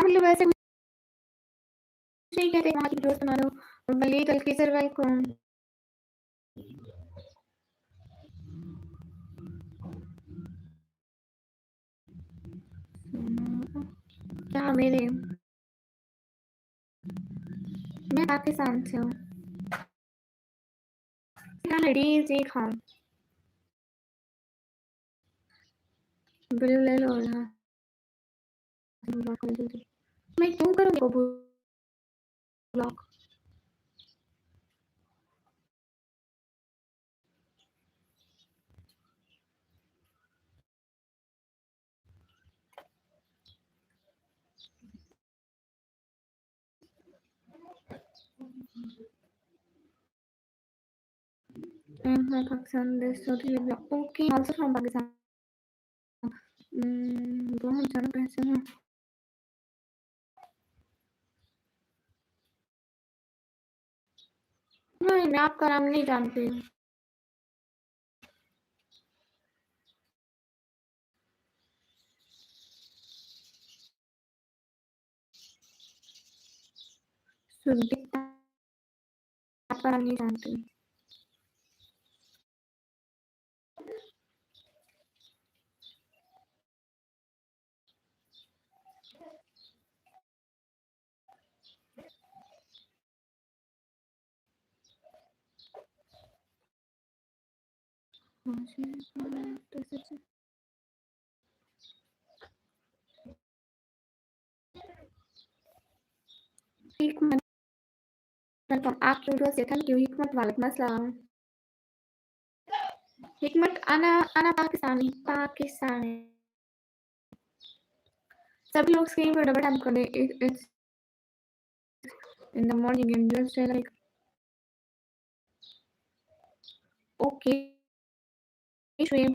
मतलब वैसे कुछ नहीं कहते वहाँ की दोस्त बना लो भले कल के सर्वाइव को क्या मेरे मैं पाकिस्तान से हूँ जी खान बिल ले लो ना मैं क्यों करूँगी वो ब्लॉक मैं पाकिस्तान देश Chaudhary okay also from Pakistan बहुत ज़्यादा पैसे हैं नहीं मैं आपका नाम नहीं जानती सुदीप आपका नाम नहीं जानती हिकमत वेलकम आप क्यूरियस है थैंक यू हिकमत वालेकुम अस्सलाम हिकमत अना पाकिस्तानी सभी लोग स्क्रीन पर डबल टैप कर दे it's in the morning and just say like okay Shoaib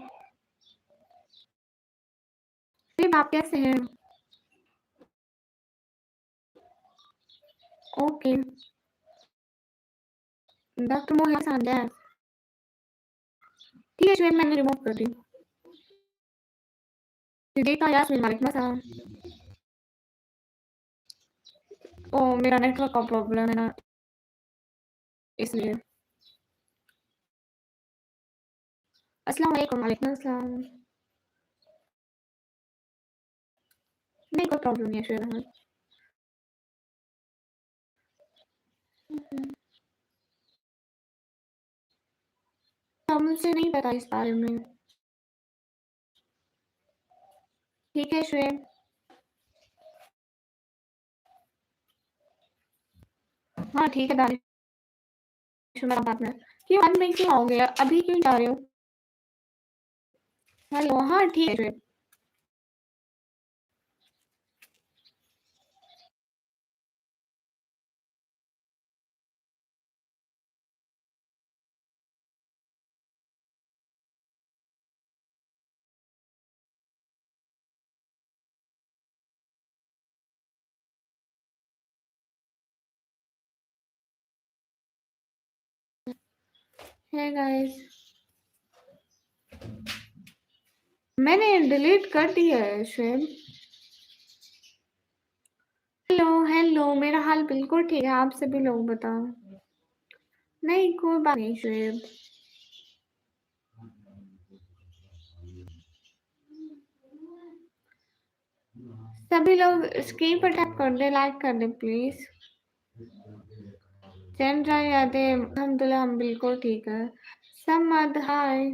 Shoaib आप कैसे हैं ओके डॉक्टर मोहित सांडेस ठीक है श्वेब मैंने रिमूव कर दी देखा यास्मीन वालेकुम अस्सलाम ओ मेरा नेटवर्क का प्रॉब्लम है ना इसलिए अस्सलाम वालेकुम वालेकुम अस्सलाम नहीं कोई प्रॉब्लम नहीं है श्वेब मुझे नहीं पता इस बारे में ठीक है श्वेब हाँ ठीक है दानिश मेरा बात में क्यों आज में क्यों आओगे अभी क्यों जा रहे हो हेलो हाँ ठीक है श्वेब है गाइस मैंने डिलीट कर दिया है श्वेब हेलो हेलो मेरा हाल बिल्कुल ठीक है आप सभी लोग बताओ नहीं कोई बात नहीं श्वेब सभी लोग स्क्रीन पर टैप कर दे लाइक कर दे प्लीज चंद्रा यादेव अल्हम्दुलिल्लाह हम बिल्कुल ठीक है समद हाय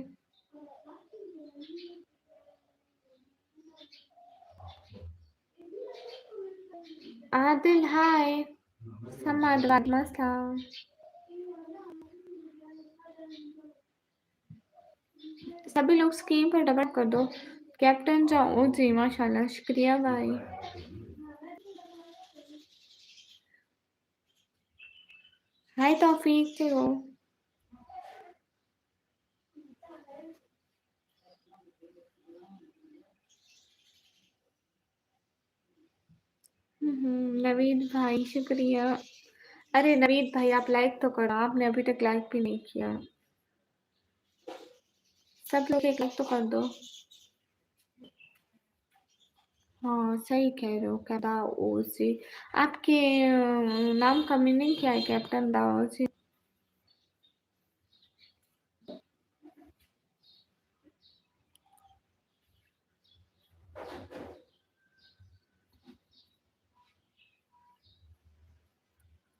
आदिल हाय समद वालेकुम अस्सलाम सभी लोग स्क्रीन पर डबल कर दो कैप्टन जाओ जी माशाल्लाह शुक्रिया भाई हाय तौफीक से हो नवीद भाई शुक्रिया अरे नवीद भाई आप लाइक तो करो आपने अभी तक लाइक भी नहीं किया सब लोग एक लाइक तो कर दो हाँ, सही कह रहे हो, क्या दाओसी। आपके नाम का मीनिंग क्या है, कैप्टन दाओसी?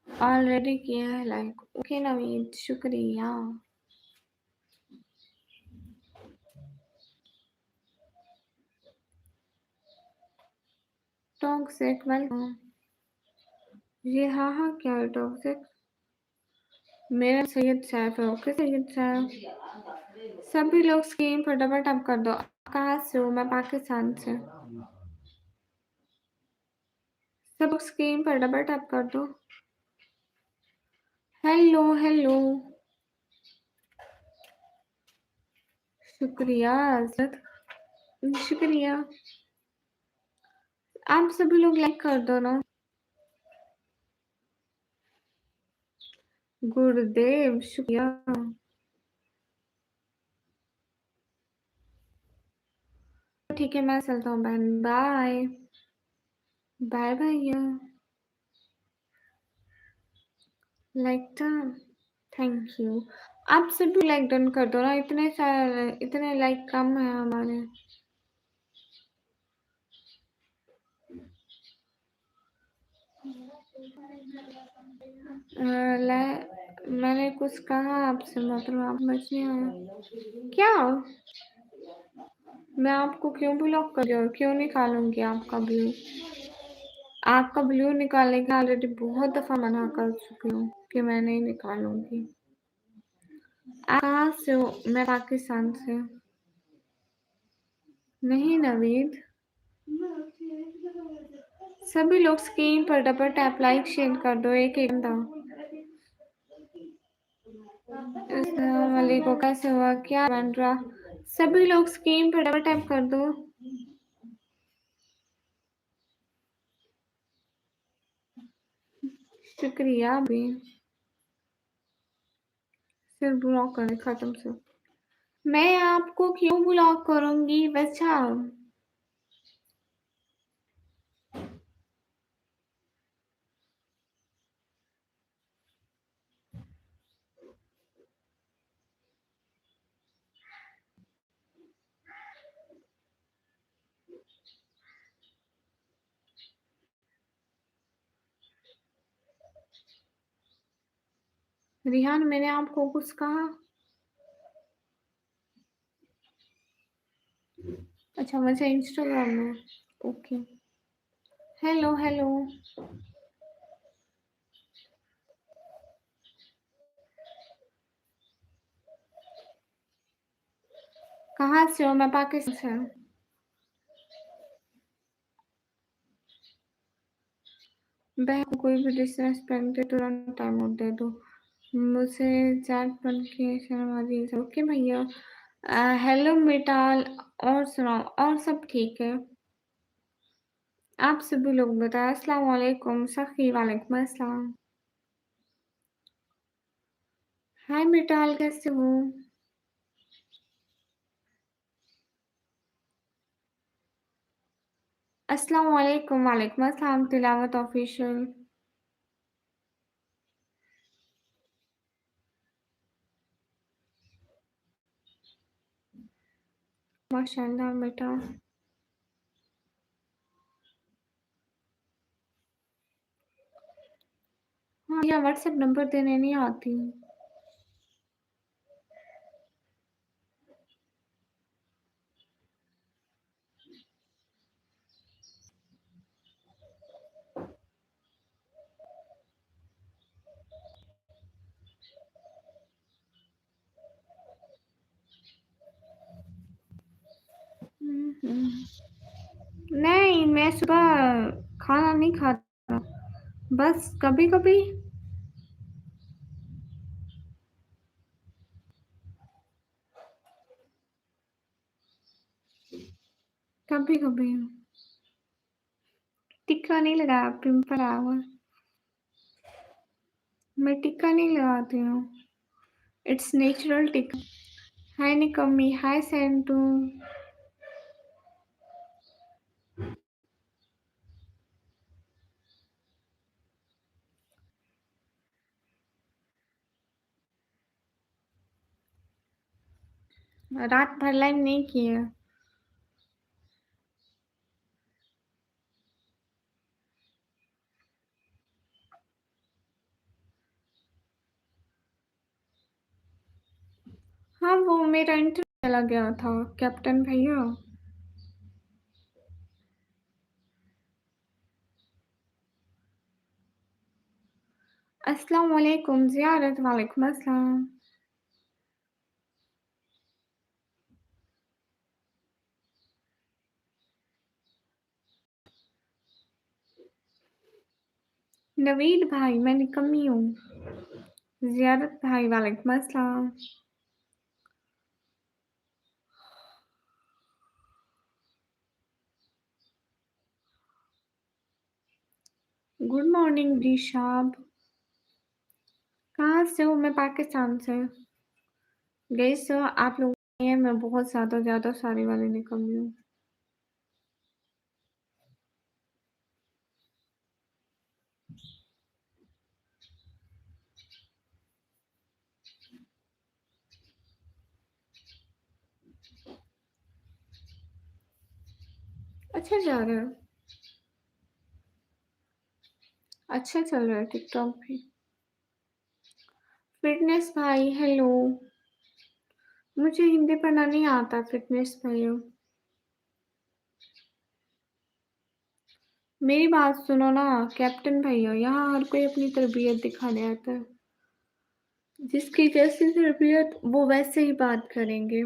ऑलरेडी किया है लाइक। ओके नवीद, शुक्रिया। Toxic welcome. ये हाँ हाँ, क्या है टॉक्सिक? मेरा सैयद सैफ है। ओके सैयद सैफ। सभी लोग स्क्रीन पर डबल टैप कर दो। आप कहाँ से हो? मैं पाकिस्तान से। सब लोग स्क्रीन पर डबल टैप कर दो। Hello hello. शुक्रिया आज़द, शुक्रिया। आप सभी लोग लाइक कर दो ना। गुरुदेव, शुक्रिया। ठीक है, मैं चलता हूँ बहन। बाय बाय भैया। Like done, thank you. आप सभी लाइक डन कर दो ना, इतने सारे, इतने लाइक कम है हमारे। मैंने कुछ कहा आपसे, मतलब आप समझ नहीं आया क्या? मैं आपको क्यों ब्लॉक कर रही हूँ? क्यों निकालूंगी आपका ब्लू? आपका ब्लू निकालने का ऑलरेडी बहुत दफा मना कर चुकी हूँ कि मैं नहीं निकालूंगी। आप कहाँ से हो? मैं पाकिस्तान से। नहीं नवीद। सभी लोग स्क्रीन पर डबल टैप लाइक शेयर कर दो, एक एक बंदा। अस्सलाम वालेकुम, कैसे हुआ, क्या बन रहा? सभी लोग स्क्रीन पर डबल टैप कर दो। शुक्रिया भी। फिर ब्लॉक करें, खत्म से। मैं आपको क्यों ब्लॉक करूंगी बच्चा? रिहान, मैंने आपको कुछ कहा? अच्छा, मुझे इंस्टाग्राम में। ओके। Hello hello. कहाँ से हो? मैं पाकिस्तान से हूँ। बहन को कोई भी डिसरेस्पेक्ट है तुरंत टाइम आउट दे दो। मुझे चैट बन के शर्म आ रही है। ओके भैया। हेलो मिटाल। और सुनाओ, और सब ठीक है? आप सभी लोग बताएं। अस्सलाम वालेकुम सखी। वालेकुम अस्सलाम। हाय मिटाल, कैसे हो? अस्सलाम वालेकुम। वालेकुम अस्सलाम। तिलावत ऑफिशियल। माशाल्लाह बेटा। हाँ, या व्हाट्सएप नंबर देने नहीं आती। नहीं, मैं सुबह खाना नहीं खाता, बस कभी कभी। कभी कभी। टिक्का नहीं लगाया, पिंपल आ हुआ। मैं टिक्का नहीं लगाती हूँ। It's natural tikka. हाय निकम्मी, हाय सेंटू। रात भर लाइव नहीं किए। हाँ, वो मेरा इंटरव्यू चला गया था कैप्टन भैया। अस्सलाम वालेकुम ज़ियारत, वालेकुम अस्सलाम। नवीद भाई, मैं निकम्मी हूँ। ज़ियारत भाई, वालेकुम अस्सलाम। Good morning Rishabh. कहाँ से हो? मैं पाकिस्तान से। गाइस आप लोग हैं, मैं बहुत ज़्यादा सारी वाली निकम्मी हूँ। अच्छा जा रहा है। अच्छा चल रहा है टिकटॉक भी। फिटनेस भाई हेलो। मुझे हिंदी पढ़ना नहीं आता फिटनेस भाइयों। मेरी बात सुनो ना कैप्टन भैया, यहाँ हर कोई अपनी तरबियत दिखाने आता है। जिसकी जैसी तरबियत वो वैसे ही बात करेंगे।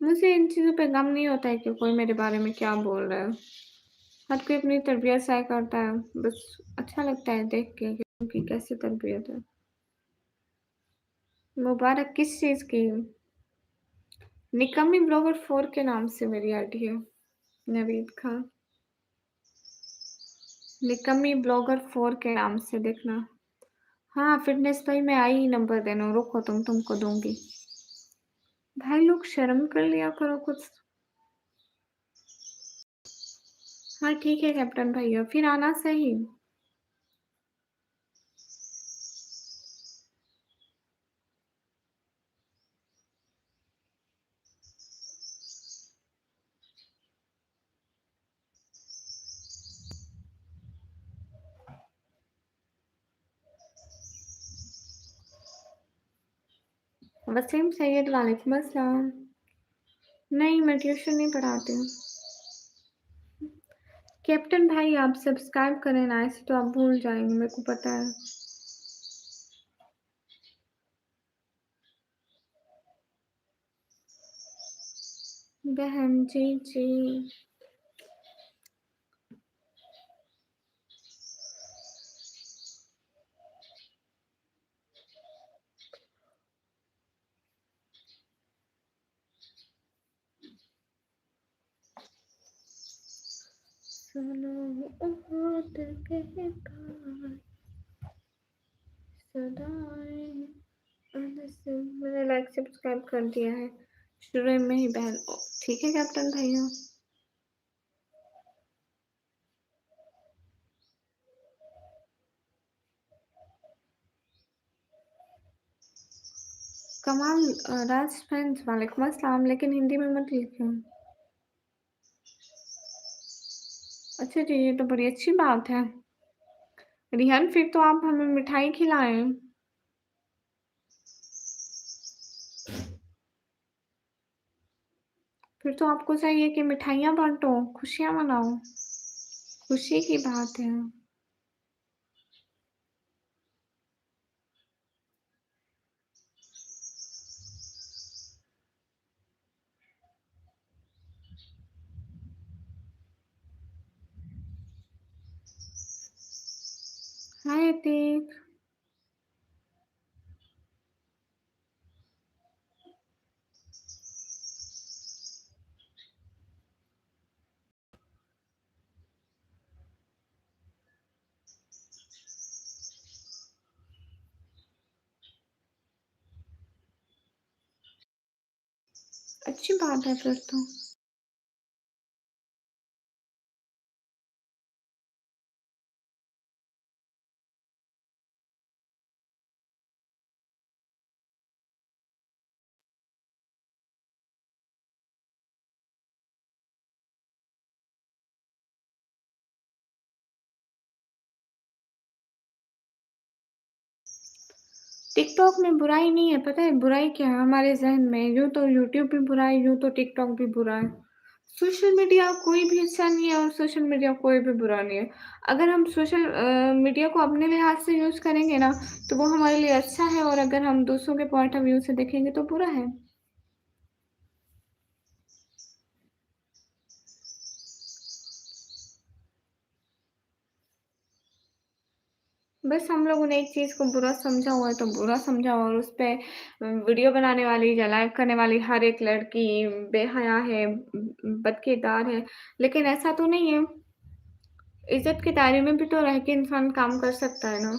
मुझे इन चीज़ों पे गम नहीं होता है कि कोई मेरे बारे में क्या बोल रहा है। हर कोई अपनी तरबियत सही करता है, बस अच्छा लगता है देख के कि उनकी कैसी तरबियत है। मुबारक किस चीज़ की? निकम्मी ब्लॉगर 4 के नाम से मेरी आईडी है। नवीद खान। निकम्मी ब्लॉगर 4 के नाम से देखना। हाँ फिटनेस भाई, मैं आई ही नंबर देने, रुको तुमको दूंगी। भाई लोग शर्म कर लिया करो कुछ। हाँ ठीक है कैप्टन भैया, फिर आना सही। वसीम सैयद, वालेकुम अस्सलाम। नहीं, मैं ट्यूशन नहीं पढ़ाती हूँ। कैप्टन भाई आप सब्सक्राइब करें ना, ऐसे तो आप भूल जाएंगे, मेरे को पता है। बहन जी जी। सुनो बहुत कहता सदाएं मैंने लाइक सब्सक्राइब कर दिया है शुरू में ही बहन। ठीक है कैप्टन भैया। कमाल राज फ्रेंड्स, वालेकुम अस्सलाम, लेकिन हिंदी में मत लिखिए। अच्छा जी, ये तो बड़ी अच्छी बात है। रिहान फिर तो आप हमें मिठाई खिलाएं। फिर तो आपको चाहिए कि मिठाइयाँ बांटो, खुशियाँ मनाओ। खुशी की बात है। हाय अतीक। अच्छी बात है फिर तो। टिक टॉक में बुराई नहीं है, पता है बुराई क्या है हमारे ज़हन में? यूँ तो यूट्यूब भी बुरा है, यूँ तो टिकटॉक भी बुरा है। सोशल मीडिया कोई भी अच्छा नहीं है और सोशल मीडिया कोई भी बुरा नहीं है। अगर हम सोशल मीडिया को अपने लिहाज से यूज़ करेंगे ना, तो वो हमारे लिए अच्छा है और अगर हम दूसरों के पॉइंट ऑफ व्यू से देखेंगे तो बुरा है। बस हम लोगों ने एक चीज़ को बुरा समझा हुआ है तो बुरा समझा और उस पे वीडियो बनाने वाली या लाइव करने वाली हर एक लड़की बेहया है, बदकिरदार है, लेकिन ऐसा तो नहीं है। इज़्ज़त के दायरे में भी तो रह के इंसान काम कर सकता है ना।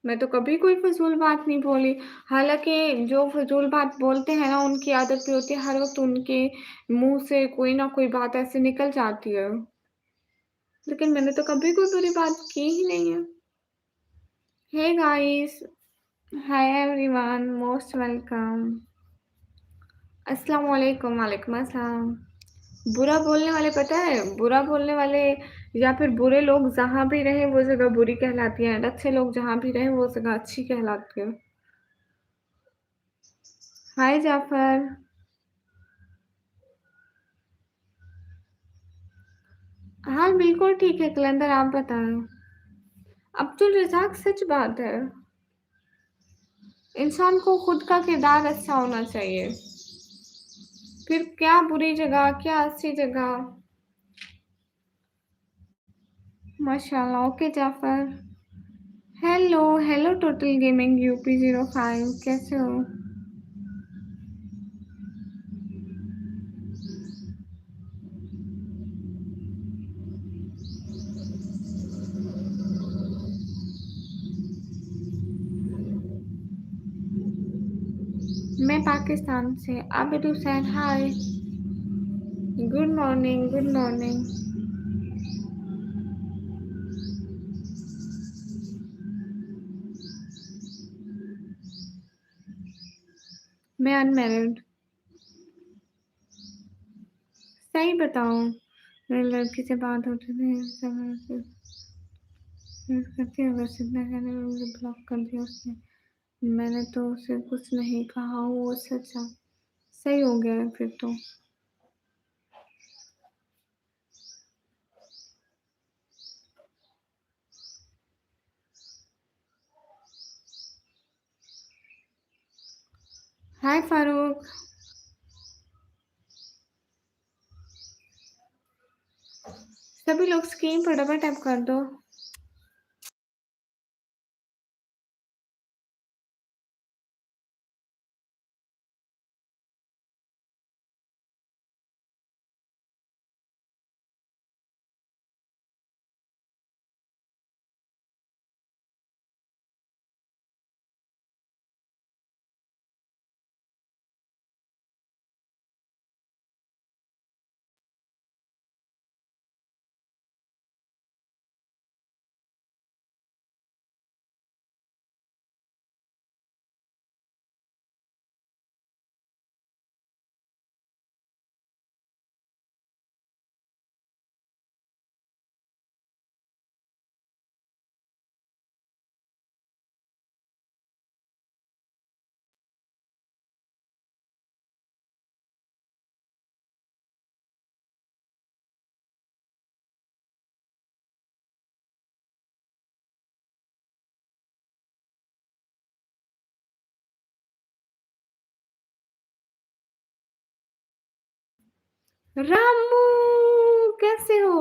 मैं तो कभी कोई फ़िज़ूल बात नहीं बोली। हालाँकि जो फ़िज़ूल बात बोलते हैं ना, उनकी आदत भी होती है हर वक़्त उनके मुँह से कोई ना कोई बात ऐसे निकल जाती है। लेकिन मैंने तो कभी कोई बुरी बात की ही नहीं है। Hey guys, hi everyone, most welcome. अस्सलाम वालेकुम, वालेकुम अस्सलाम। बुरा बोलने वाले पता है, बुरा बोलने वाले या फिर बुरे लोग जहाँ भी रहें वो जगह बुरी कहलाती है, एंड अच्छे लोग जहाँ भी रहें वो जगह अच्छी कहलाती है। हाय जाफ़र। हाल बिल्कुल ठीक है कलंदर, आप बताएँ? अब्दुल रज़ाक सच बात है। इंसान को खुद का किरदार अच्छा होना चाहिए। फिर क्या बुरी जगह, क्या अच्छी जगह। माशाल्लाह, okay Jafar. Hello, hello total gaming UP 05 कैसे हो? मैं पाकिस्तान से। Abid Hussain hi. Good morning, good morning. मैं अनमैरिड। सही बताऊँ, मेरी लड़की से बात होती थी, करती है बस इतना कहने में मुझे ब्लॉक कर दिया उसने। मैंने तो उसे कुछ नहीं कहा, वो सच्चा सही हो गया है फिर तो। हाय फारूक। सभी लोग स्क्रीन पर डबल टैप कर दो। रामू कैसे हो?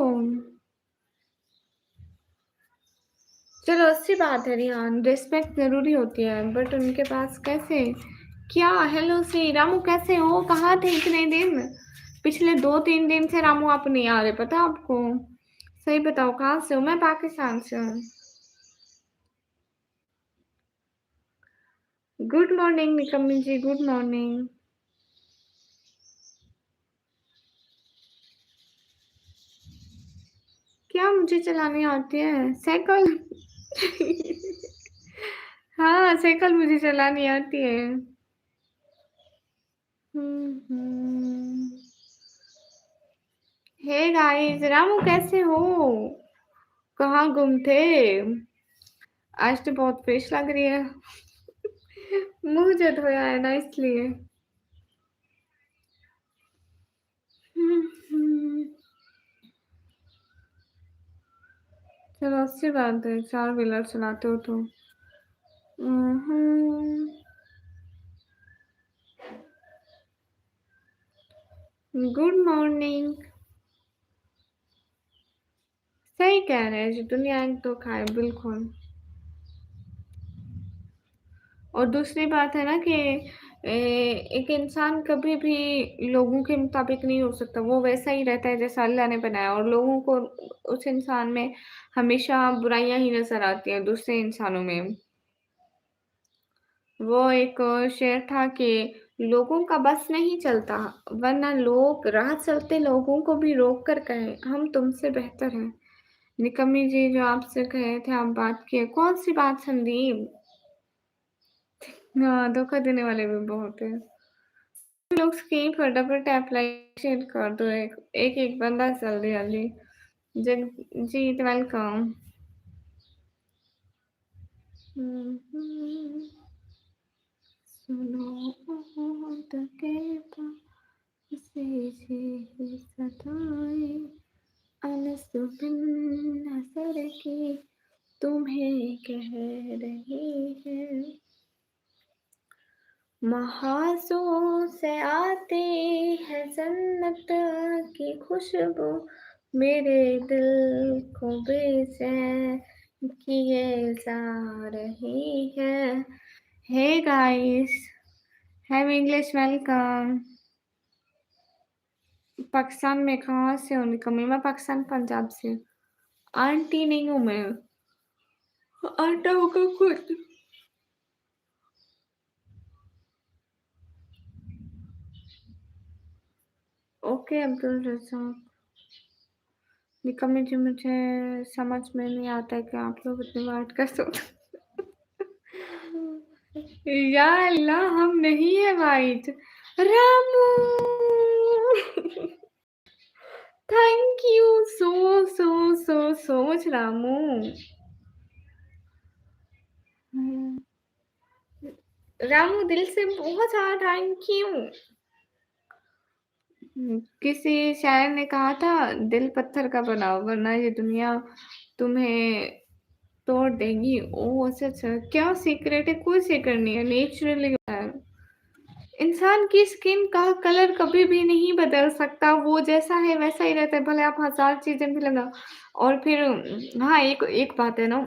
चलो अच्छी बात है रिहान, रिस्पेक्ट ज़रूरी होती है बट उनके पास कैसे? क्या हेलो से रामू कैसे हो? कहाँ थे इतने दिन? पिछले 2-3 दिन से रामू आप नहीं आ रहे, पता है आपको? सही बताओ कहाँ से हो? मैं पाकिस्तान से हूँ। गुड मॉर्निंग निकम्मी जी, गुड मॉर्निंग। क्या मुझे चलानी आती है? साइकिल? हाँ, साइकिल मुझे चलानी आती है। हम्म। हे गाइस, रामू कैसे हो? कहाँ गुम थे? आज तो बहुत फ्रेश लग रही है। मुँह जो धोया है ना इसलिए। हुँ, हुँ। चलो अच्छी बात है, 4 व्हीलर चलाते हो तो। उहुँ। Good morning. सही कह रहे हैं जी, दुनिया एक धोखा है, बिल्कुल। और दूसरी बात है ना कि एक इंसान कभी भी लोगों के मुताबिक नहीं हो सकता, वो वैसा ही रहता है जैसा अल्लाह ने बनाया और लोगों को उस इंसान में हमेशा बुराइयाँ ही नज़र आती हैं दूसरे इंसानों में। वो एक शेर था कि लोगों का बस नहीं चलता, वरना लोग राह चलते लोगों को भी रोक कर कहें, हम तुमसे बेहतर हैं। निकम्मी जी जो आपसे कहे थे आप बात किए, कौन-सी बात संदीप? हाँ, धोखा देने वाले भी बहुत हैं। लोग स्क्रीन पर डबल टैप लाइक शेयर कर दो एक बंदा जल्दी-जल्दी। जगजीत वेलकम। हुँ, हुँ। सुनो होंठ के पास से सदाएँ अनसुन नज़र की तुम्हें कह रही है। महासों से आती है जन्नत की खुशबू मेरे दिल को बेचैन किए जा रही है। Hey guys, have English welcome. Pakistan में कहाँ से हो निकम्मी? मैं पाकिस्तान पंजाब से। आंटी नहीं हूँ मैं। आटा होगा खुद। ओके अब्दुल रज़ाक। निकम्मी जी मुझे समझ में नहीं आता है कि आप लोग इतनी बात कर सकते। या अल्लाह हम नहीं है white. Ramu thank you so much Ramu. Ramu दिल से बहुत सारा थैंक यू। किसी शायर ने कहा था दिल पत्थर का बनाओ वरना ये दुनिया तुम्हें तोड़ देगी। ओह अच्छा अच्छा, क्या सीक्रेट है? कोई सीक्रेट नहीं है, नेचुरली है। इंसान की स्किन का कलर कभी भी नहीं बदल सकता, वो जैसा है वैसा ही रहता है, भले आप हजार चीजें भी लगाओ। और फिर हाँ, एक बात है ना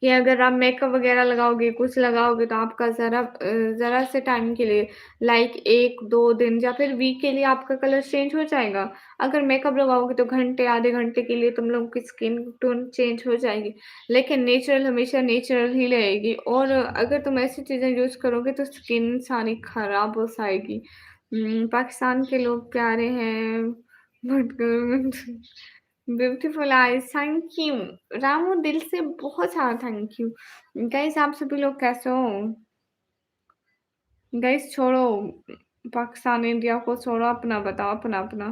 कि अगर आप मेकअप वगैरह लगाओगे, कुछ लगाओगे तो आपका ज़रा से टाइम के लिए लाइक 1-2 दिन या फिर वीक के लिए आपका कलर चेंज हो जाएगा। अगर मेकअप लगाओगे तो घंटे, आधे घंटे के लिए तुम लोगों की स्किन टोन चेंज हो जाएगी। लेकिन नेचुरल हमेशा नेचुरल ही रहेगी और अगर तुम ऐसी चीज़ें यूज़ करोगे तो स्किन सारी खराब हो जाएगी। पाकिस्तान के लोग प्यारे हैं but beautiful eyes thank you. Ramu दिल से बहुत सारा थैंक यू। गाइस आप सभी लोग कैसे हो? गाइस छोड़ो पाकिस्तान इंडिया को छोड़ो, अपना बताओ अपना।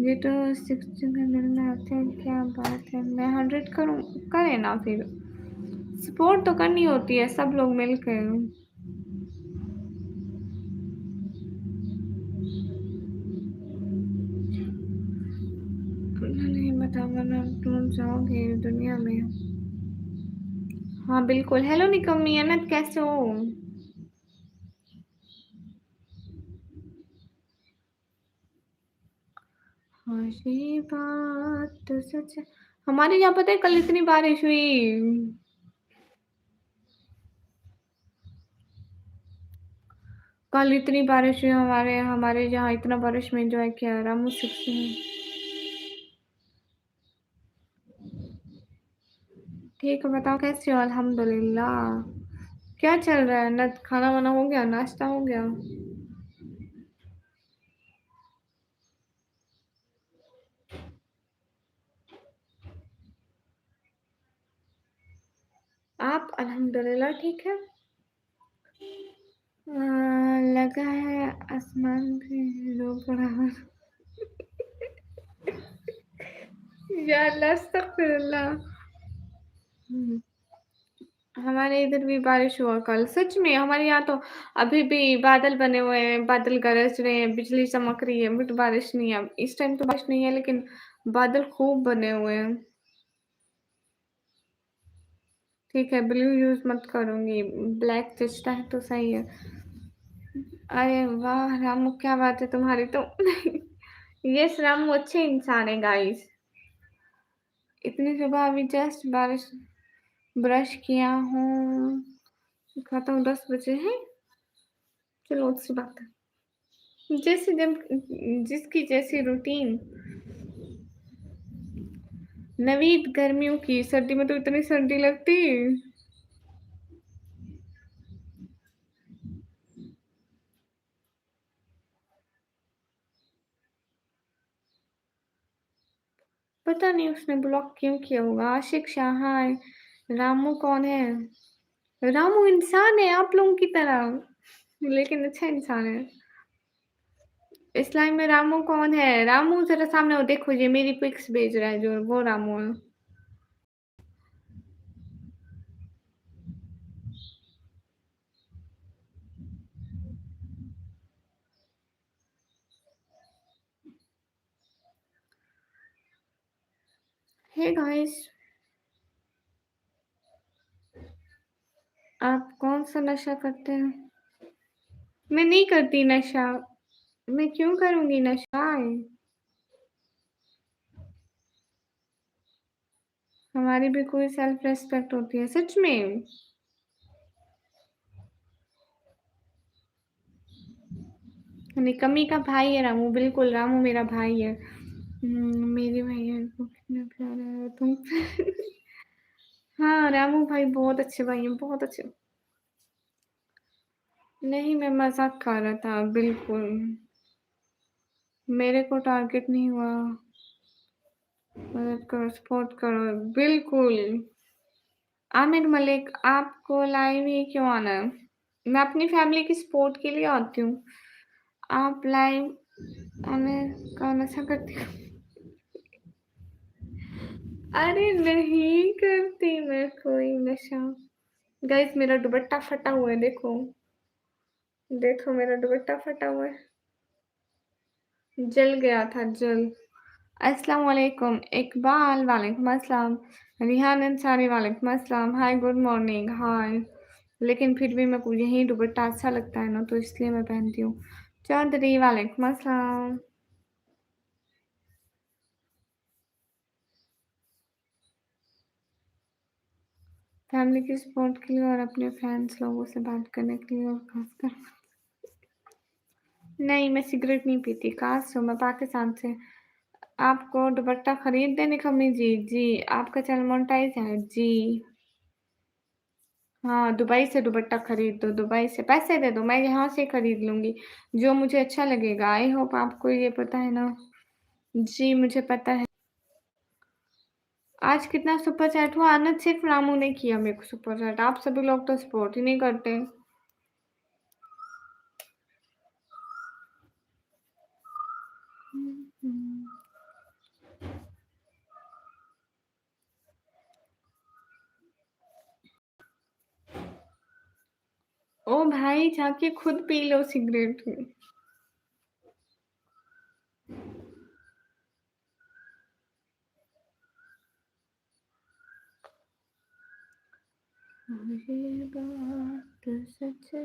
ये तो 60 के दिल में आते हैं, क्या बात है। मैं 100 करूँ? करें ना फिर। सपोर्ट तो करनी होती है सब लोग मिलकर। नहीं बता वरना तुम जाओगे दुनिया में। हाँ बिल्कुल। हेलो निकम्मी अनंत कैसे हो? हाँ ये बात तो सच है। हमारे यहाँ पता है कल इतनी बारिश हुई। कल इतनी बारिश हुई हमारे हमारे यहाँ इतना बारिश में एंजॉय किया रामू सिक्स में। ठीक है बताओ कैसे हो? अल्हम्दुलिल्लाह। क्या चल रहा है? न खाना वाना हो गया, नाश्ता हो गया? आप? अल्हम्दुलिल्लाह ठीक है। लगा है आसमान पे रो पड़ा है। या अल्लाह अस्तगफिरुल्लाह। हमारे इधर भी बारिश हुआ कल, सच में हमारे यहाँ तो अभी भी बादल बने हुए हैं, बादल गरज रहे हैं, बिजली चमक रही है, बट बारिश नहीं है। इस टाइम तो बारिश नहीं है, लेकिन बादल खूब बने हुए हैं। ठीक है, ब्लू यूज मत करूंगी, ब्लैक जचता है तो सही है। अरे वाह रामू, क्या बात है तुम्हारी तो। यस रामू अच्छे इंसान है गाइस। इतनी सुबह अभी जस्ट बारिश, ब्रश किया हूँ, खाता हूँ 10 बजे है। चलो अच्छी बात है, जैसे जब जिसकी जैसी रूटीन। नवीद गर्मियों की, सर्दी में तो इतनी सर्दी लगती। पता नहीं उसने ब्लॉक क्यों किया होगा। आशिक शाह हाय। रामू कौन है? रामू इंसान है आप लोगों की तरह, लेकिन अच्छा इंसान है। इस लाइन में रामू कौन है? रामू जरा सामने हो, देखो ये मेरी पिक्स भेज रहा है, जो वो रामू है। हे गाइस, आप कौन सा नशा करते हैं? मैं नहीं करती नशा। मैं क्यों करूंगी नशा? हमारी भी कोई सेल्फ रेस्पेक्ट होती है सच में। निकम्मी का भाई है रामू, बिल्कुल रामू मेरा भाई है। मेरे भैया को कितना प्यारा है तुम। हाँ रामू भाई बहुत अच्छे भाई हैं, बहुत अच्छे। नहीं मैं मजाक कर रहा था, बिल्कुल मेरे को टारगेट नहीं हुआ। मदद करो, सपोर्ट करो, बिल्कुल। आमिर मलिक, आपको लाइव ही क्यों आना है? मैं अपनी फैमिली की सपोर्ट के लिए आती हूँ। आप लाइव आने का नशा करती हो? अरे नहीं करती मैं कोई नशा। गाइस मेरा दुपट्टा फटा हुआ है, देखो देखो मेरा दुपट्टा फटा हुआ है, जल गया था जल। अस्सलाम वालेकुम इकबाल, वालेकुम अस्सलाम। रिहान अंसारी, वालेकुम अस्सलाम। हाय गुड मॉर्निंग, हाय। लेकिन फिर भी मेरे को यही दुपट्टा अच्छा लगता है ना, तो इसलिए मैं पहनती हूँ। चौधरी, वालेकुम अस्सलाम। फैमिली की सपोर्ट के लिए और अपने फ्रेंड्स लोगों से बात करने के लिए, और खासकर नहीं मैं सिगरेट नहीं पीती। कहाँ से हूँ मैं? पाकिस्तान से। आपको दुपट्टा खरीद देने कमी जी? जी आपका चैनल मोनेटाइज है जी। हाँ दुबई से दुपट्टा खरीद दो, दुबई से पैसे दे दो, मैं यहाँ से खरीद लूंगी जो मुझे अच्छा लगेगा। आई होप आपको ये पता है ना। जी मुझे पता है। आज कितना सुपर चैट हुआ? आनंद, सिर्फ रामू ने किया मेरे को सुपर चैट, आप सभी लोग तो सपोर्ट ही नहीं करते। ओ भाई जाके खुद पी लो सिगरेट। ये बात सच है।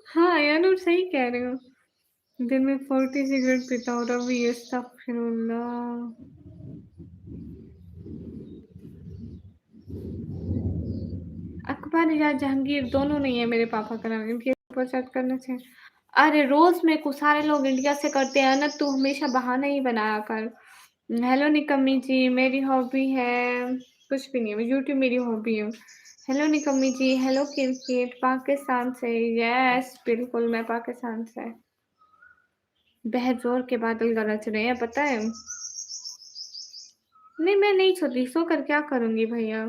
हाँ यार सही कह रहे हो। दिन में 40 सिगरेट पीता हूँ रवि, अस्तगफिरुल्लाह। अकबर या जहांगीर दोनों नहीं है मेरे पापा का नाम, इनके ऊपर सेट करने से। अरे रोज मेरे को सारे लोग इंडिया से करते हैं ना, तू हमेशा बहाना ही बनाया कर। हेलो निकम्मी जी, मेरी हॉबी है कुछ भी नहीं है, यूट्यूब मेरी हॉबी है। हेलो निकम्मी जी, हेलो क्रिकेट, पाकिस्तान से। यस बिल्कुल मैं पाकिस्तान से। बेहजोर के बादल गरज रहे हैं, पता है? नहीं, मैं नहीं सोती, सोकर क्या करूँगी भैया?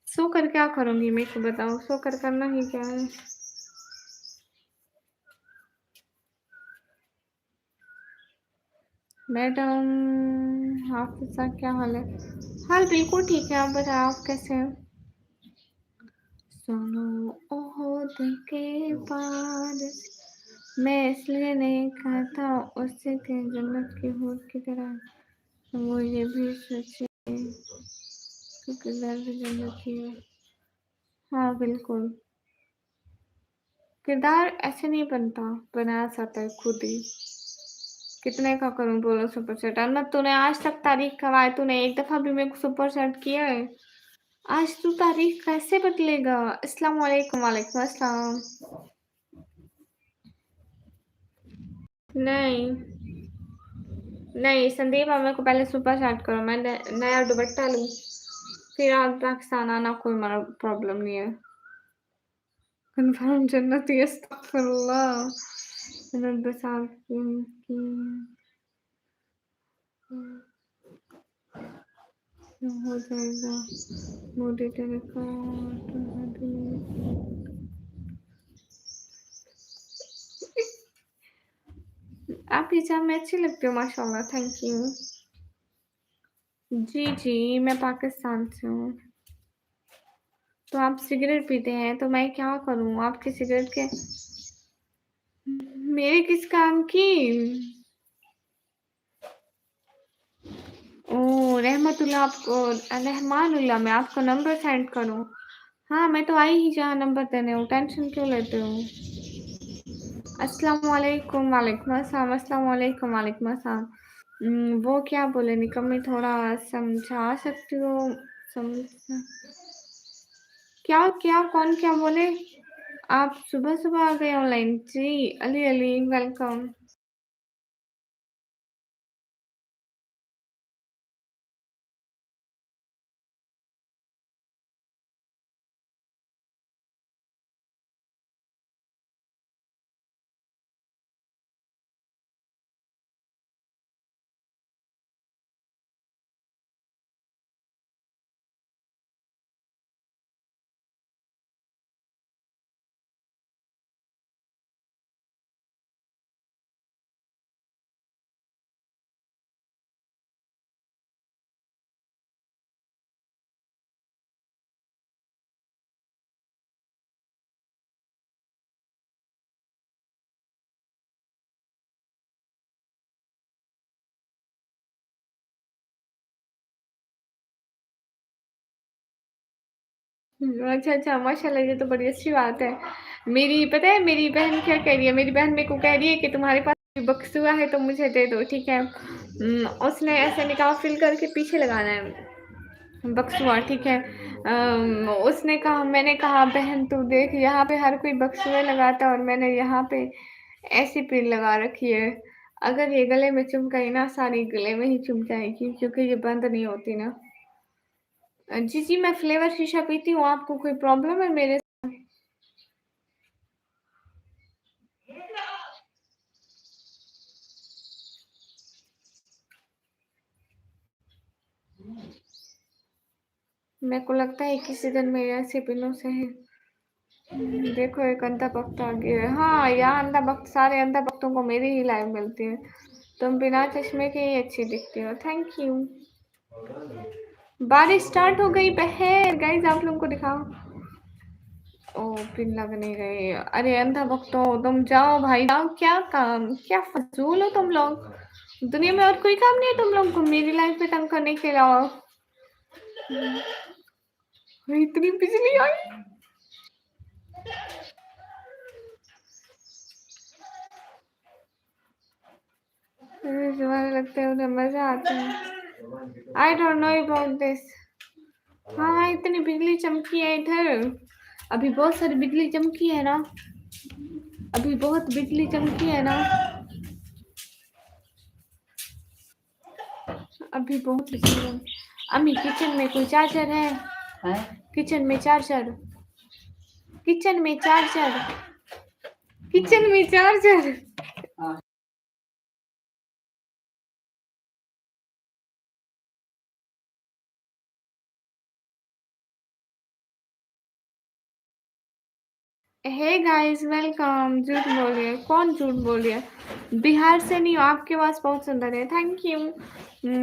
सोकर क्या करूँगी मेरे को बताओ? सोकर करना ही क्या है? मैडम, आपके साथ क्या हाल है? हाल बिल्कुल ठीक है, आप बताओ आप कैसे हैं? सुनो ओहद के बाद मैं इसलिए नहीं कहता उससे थे जन्नत की हूर की तरह वो ये भी सोचे क्योंकि दर्द जन्नत ही है। हाँ बिल्कुल, किरदार ऐसे नहीं बनता, बनाया जाता है खुद ही। कितने का करूं बोलो सुपर सेट? अन्नत तूने आज तक तारीख करवाए, तूने एक दफा भी मेरे को सुपर सेट किया है? आज तू तारीख कैसे बदलेगा? अस्सलाम वालेकुम। वालेकुम अस्सलाम। नहीं नहीं संदीप, आप मेरे को पहले सुपर सेट करो, मैं नया दुपट्टा लूं, फिर आप पाकिस्तान आना, कोई प्रॉब्लम नहीं है। कन्फर्म जन्नत, अस्तगफिरुल्लाह। जन्नत बस आपकी हो जाएगा। मोदी तेरे का आप हिजाब में अच्छी लगती हो माशाल्लाह, थैंक यू। जी मैं पाकिस्तान से हूँ। तो आप सिगरेट पीते हैं तो मैं क्या करूँ? आपकी सिगरेट के मेरे किस काम की? ओह रहमतुल्लाह, आपको रहमानुल्लाह मैं आपको नंबर सेंड करूँ? हाँ मैं तो आई ही जहाँ नंबर देने हूँ, टेंशन क्यों लेते हो? अस्सलाम वालेकुम। वालेकुम अस्सलाम। अस्सलाम वालेकुम। वालेकुम अस्सलाम। वो क्या बोले निकम्मी, थोड़ा समझा सकती हो? समझ क्या क्या कौन क्या बोले? आप सुबह आ गए ऑनलाइन? जी अली अली वेलकम। अच्छा माशाल्लाह, ये तो बड़ी अच्छी बात है। मेरी पता है मेरी बहन क्या कह रही है? मेरी बहन मेरे को कह रही है कि तुम्हारे पास बक्सुआ है तो मुझे दे दो, ठीक है? उसने ऐसे निकाह फिल करके पीछे लगाना है बक्सुआ, ठीक है? उसने कहा, मैंने कहा बहन तू देख यहाँ पे हर कोई बक्सुए लगाता है और मैंने यहाँ पे ऐसी पिन लगा रखी है। अगर ये गले में चुमकाई ना, सारी गले में ही चुम जाएगी क्योंकि ये बंद नहीं होती ना। जी मैं फ्लेवर शीशा पीती हूँ, आपको कोई प्रॉब्लम है मेरे? मेरे को लगता है किसी दिन मेरे ऐसे पिनों से है। देखो एक अंधा भक्त आ गया है। हाँ यहाँ अंधा भक्त, सारे अंधा भक्तों को मेरी ही लाइव मिलती है। तुम बिना चश्मे के ही अच्छी दिखती हो, थैंक यू। बारिश स्टार्ट हो गई बहन, गाइस आप लोगों को दिखाओ। ओ पिन लग नहीं रही। अरे अंधा भक्तों तुम जाओ भाई जाओ, क्या काम, क्या फजूल हो तुम लोग। दुनिया में और कोई काम नहीं है तुम लोग को मेरी लाइफ पे तंग करने के अलावा? इतनी बिजली आई। तुम्हारे लगता है उन्हें मजा आता है। I don't know about this. हाँ इतनी बिजली चमकी है इधर, अभी बहुत सारी बिजली चमकी है ना, अभी बहुत बिजली चमकी है ना, अभी बहुत बिजली। अम्मी किचन में कोई चार्जर है? किचन में चार्जर, किचन में चार्जर। किचन में चार्जर। Hey guys welcome. झूठ बोल रही है, कौन झूठ बोल रही है? बिहार से नहीं हो, आपके पास बहुत सुंदर है, थैंक यू।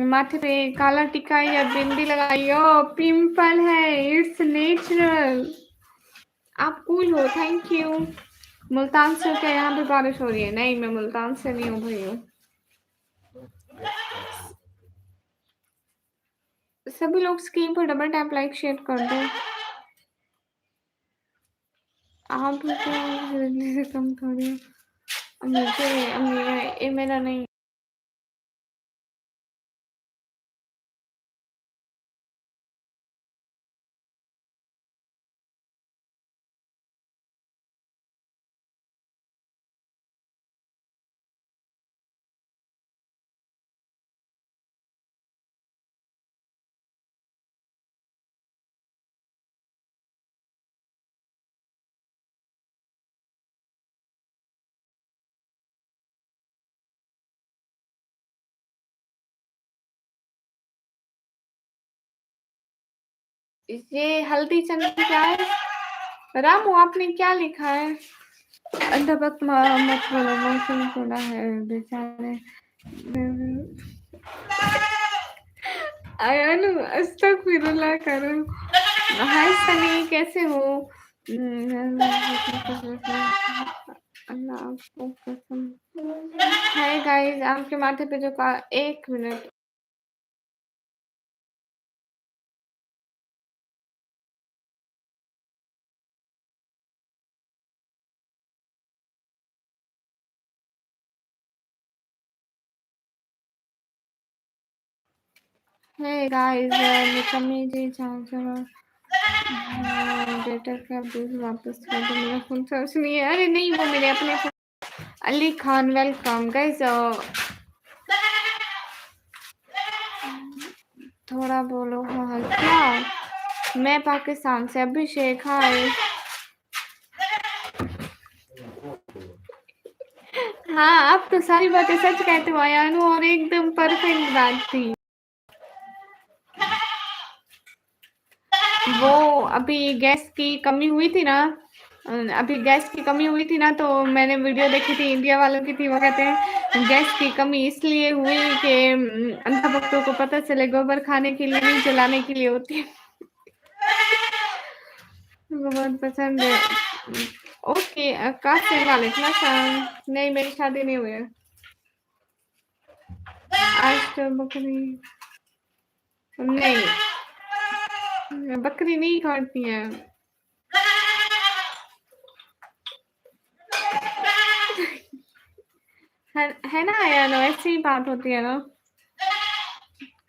माथे पे काला टिका या बिंदी लगाई हो, पिंपल है, इट्स नेचुरल। आप कूल हो, थैंक यू। मुल्तान से क्या यहाँ पे बारिश हो रही है? नहीं, मैं मुल्तान से नहीं हूँ भैया। सभी लोग स्क्रीन पर डबल टैप लाइक शेयर कर दो। आप जल्दी से कम थोड़ी मुझे ये मेरा नहीं। ये हल्दी चंदन क्या है? रामू आपने क्या लिखा है? अंधभक्त मत बोलो, मौसम थोड़ा है बेचारे। आयानु अस्तगफिरुल्लाह करो। हाय सनी, कैसे हो? अल्लाह आपको कसम। हाय गाइस, आपके माथे पे जो का 1 मिनट। हे गाइस, निकम्मी जी चार्जर डेटा का बिल वापस कर दो, मेरा फोन चार्ज नहीं है। अरे नहीं, वो मेरे अपने अली खान वेलकम गाइस। थोड़ा बोलो। हाँ क्या? मैं पाकिस्तान से। अभिषेक हाय। हाँ, आप तो सारी बातें सच कहते हो आयानु, और एकदम परफेक्ट बात थी वो। अभी गैस की कमी हुई थी ना, तो मैंने वीडियो देखी थी, इंडिया वालों की थी। वो कहते हैं गैस की कमी इसलिए हुई कि अंधा भक्तों को पता चले गोबर खाने के लिए नहीं, जलाने के लिए होती है। वो बहुत पसंद है। ओके, कासिम वालेकुम अस्सलाम। नहीं, मेरी शादी नहीं हुई है। आज तो बकरी नहीं, बकरी नहीं काटती है। है ना यार, ऐसी ही बात होती है ना।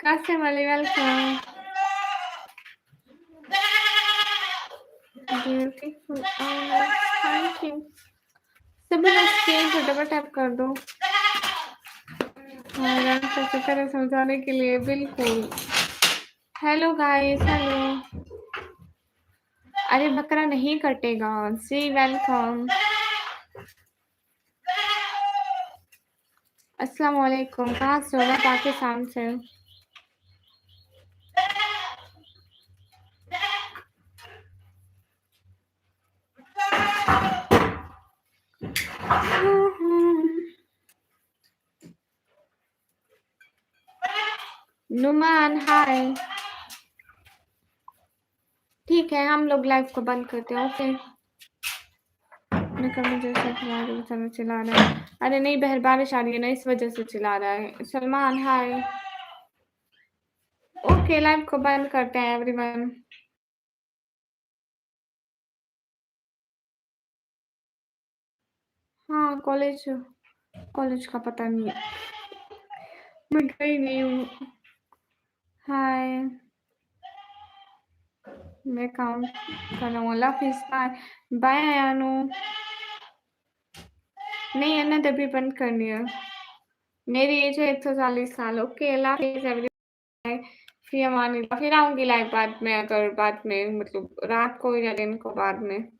कासिम वाली वेलकम। Beautiful, thank you. सभी लोग स्क्रीन पर डबल टैप कर दो। से शुक्र है समझाने के लिए, बिल्कुल। Hello guys, hello. अरे बकरा नहीं कटेगा। सी वेलकम। अस्सलाम वालेकुम। कहाँ से हो? मैं पाकिस्तान से। नुमान हाय। ठीक है, हम लोग लाइव को बंद करते हैं। ओके, चिल्ला रहा है। अरे नहीं बहर, बारिश आ रही है ना, इस वजह से चिल्ला रहा है। सलमान हाय। ओके, लाइव को बंद करते हैं एवरीवन। हाँ, कॉलेज का पता नहीं, मैं गई नहीं हूँ। हाय, मैं काउंट कर रहा हूँ। अल्लाह हाफिज़, बाय बाय अयानु। नहीं अन्ना, तभी बंद करनी है। मेरी एज है 140 साल। ओके, अल्लाह हाफिज़ एवरीवन। फिर अमान अल्लाह। फिर आऊंगी लाइव बाद में, अगर बाद में मतलब रात को या दिन को बाद में।